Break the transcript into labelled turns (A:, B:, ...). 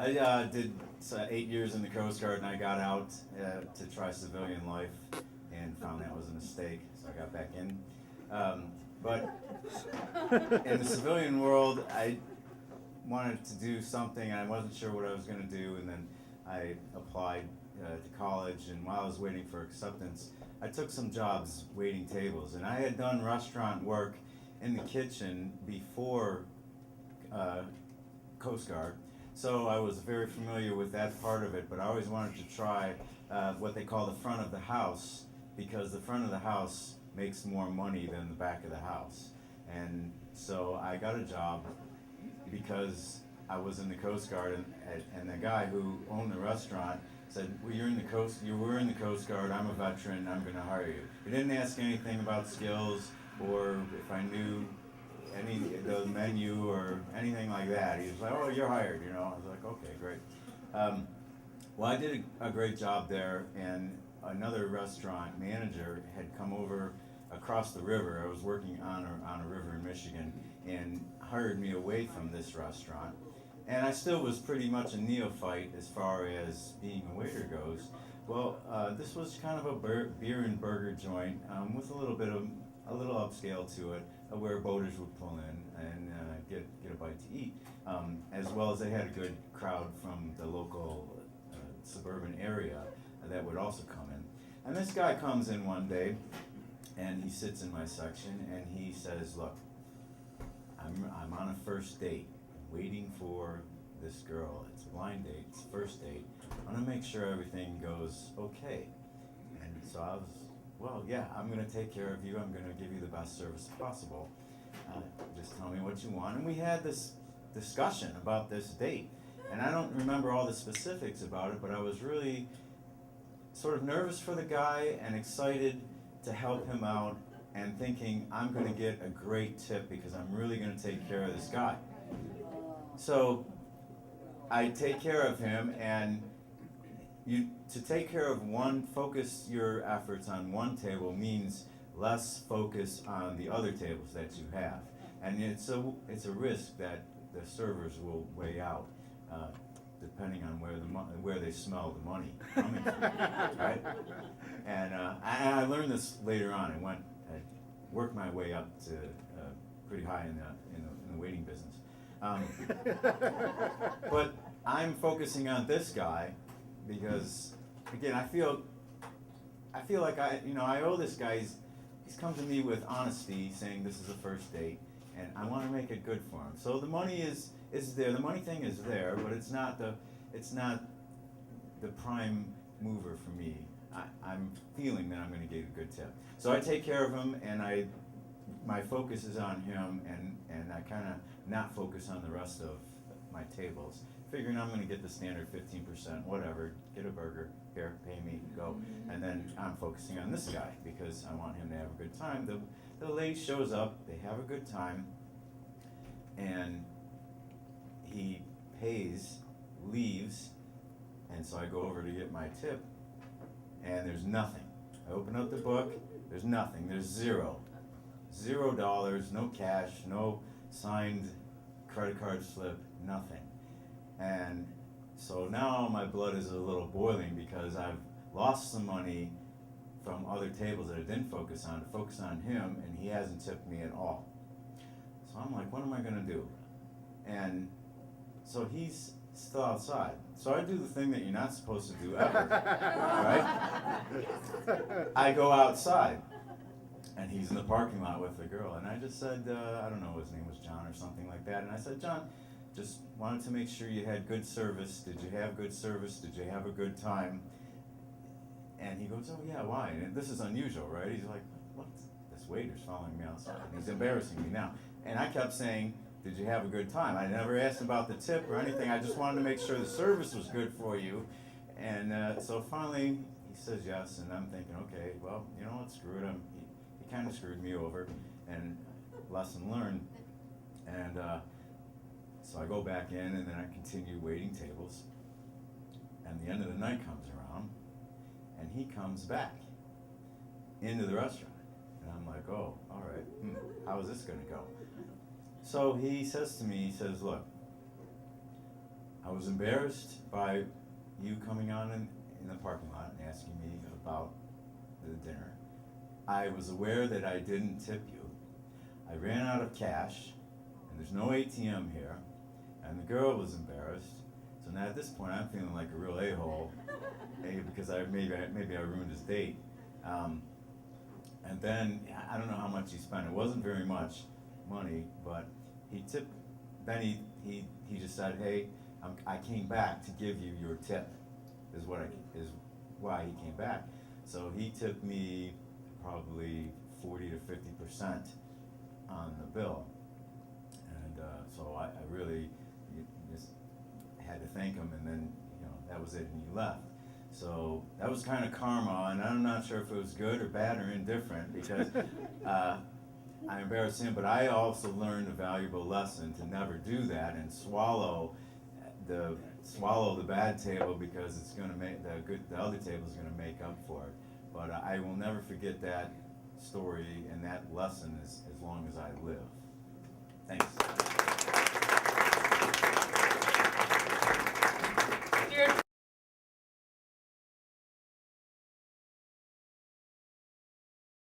A: I did 8 years in the Coast Guard, and I got out to try civilian life, and found that was a mistake, so I got back in. But in the civilian world, I wanted to do something, and I wasn't sure what I was going to do, and then I applied to college, and while I was waiting for acceptance, I took some jobs waiting tables, and I had done restaurant work in the kitchen before Coast Guard, so I was very familiar with that part of it, but I always wanted to try what they call the front of the house, because the front of the house makes more money than the back of the house. And so I got a job because I was in the Coast Guard, and the guy who owned the restaurant said, "Well, you were in the Coast Guard. I'm a veteran. I'm going to hire you." He didn't ask anything about skills or if I knew the menu or anything like that. He was like, "Oh, you're hired." I was like, "Okay, great." Well, I did a great job there, and another restaurant manager had come over across the river. I was working on a river in Michigan, and hired me away from this restaurant. And I still was pretty much a neophyte as far as being a waiter goes. Well, this was kind of a beer and burger joint with a little upscale to it, where boaters would pull in and get a bite to eat, as well as they had a good crowd from the local suburban area that would also come in. And this guy comes in one day, and he sits in my section, and he says, "Look, I'm on a first date, waiting for this girl. It's a blind date, it's a first date. I want to make sure everything goes okay." And so I was, "Well, yeah, I'm going to take care of you. I'm going to give you the best service possible. Just tell me what you want." And we had this discussion about this date. And I don't remember all the specifics about it, but I was really sort of nervous for the guy and excited to help him out, and thinking I'm going to get a great tip because I'm really going to take care of this guy. So I take care of him, and to take care of one, focus your efforts on one table means less focus on the other tables that you have, and it's a risk that the servers will weigh out, depending on where they smell the money coming from, right? And I learned this later on. I worked my way up to pretty high in the waiting business. But I'm focusing on this guy because, again, I feel like I owe this guy. He's come to me with honesty, saying this is a first date, and I want to make it good for him. So the money is there. The money thing is there, but it's not the prime mover for me. I'm feeling that I'm going to get a good tip. So I take care of him, and my focus is on him, and I kind of not focus on the rest of my tables, figuring I'm going to get the standard 15%, whatever, get a burger, here, pay me, go. And then I'm focusing on this guy because I want him to have a good time. The lady shows up, they have a good time, and he pays, leaves, and so I go over to get my tip, and there's nothing. I open up the book, there's nothing, there's $0, no cash, no signed credit card slip, nothing. And so now my blood is a little boiling because I've lost some money from other tables that I didn't focus on to focus on him, and he hasn't tipped me at all. So I'm like, what am I going to do? And so he's still outside. So I do the thing that you're not supposed to do ever, right? I go outside, and he's in the parking lot with the girl, and I just said, I don't know, his name was John or something like that, and I said, "John, just wanted to make sure you had good service. Did you have good service? Did you have a good time?" And he goes, "Oh yeah, why?" And this is unusual, right? He's like, "What? This waiter's following me outside. He's embarrassing me now." And I kept saying, "Did you have a good time?" I never asked about the tip or anything. I just wanted to make sure the service was good for you. And so finally, he says yes, and I'm thinking, okay, well, you know what, screw it. He kind of screwed me over, and lesson learned. And so I go back in, and then I continue waiting tables. And the end of the night comes around, and he comes back into the restaurant. And I'm like, oh, all right, how is this going to go? So he says to me, he says, "Look, I was embarrassed by you coming on in the parking lot and asking me about the dinner. I was aware that I didn't tip you. I ran out of cash, and there's no ATM here, and the girl was embarrassed. So now at this point, I'm feeling like a real a-hole, because maybe I ruined his date. And then I don't know how much he spent. It wasn't very much money, but he tipped. Then he just said, "Hey, I came back to give you your tip." Is why he came back. So he tipped me probably 40 to 50% on the bill, and so I really just had to thank him, and then that was it, and he left. So that was kind of karma, and I'm not sure if it was good or bad or indifferent, because I embarrassed him, but I also learned a valuable lesson to never do that and swallow the bad table, because it's going to make the other table is going to make up for it. But I will never forget that story and that lesson as long as I live. Thanks.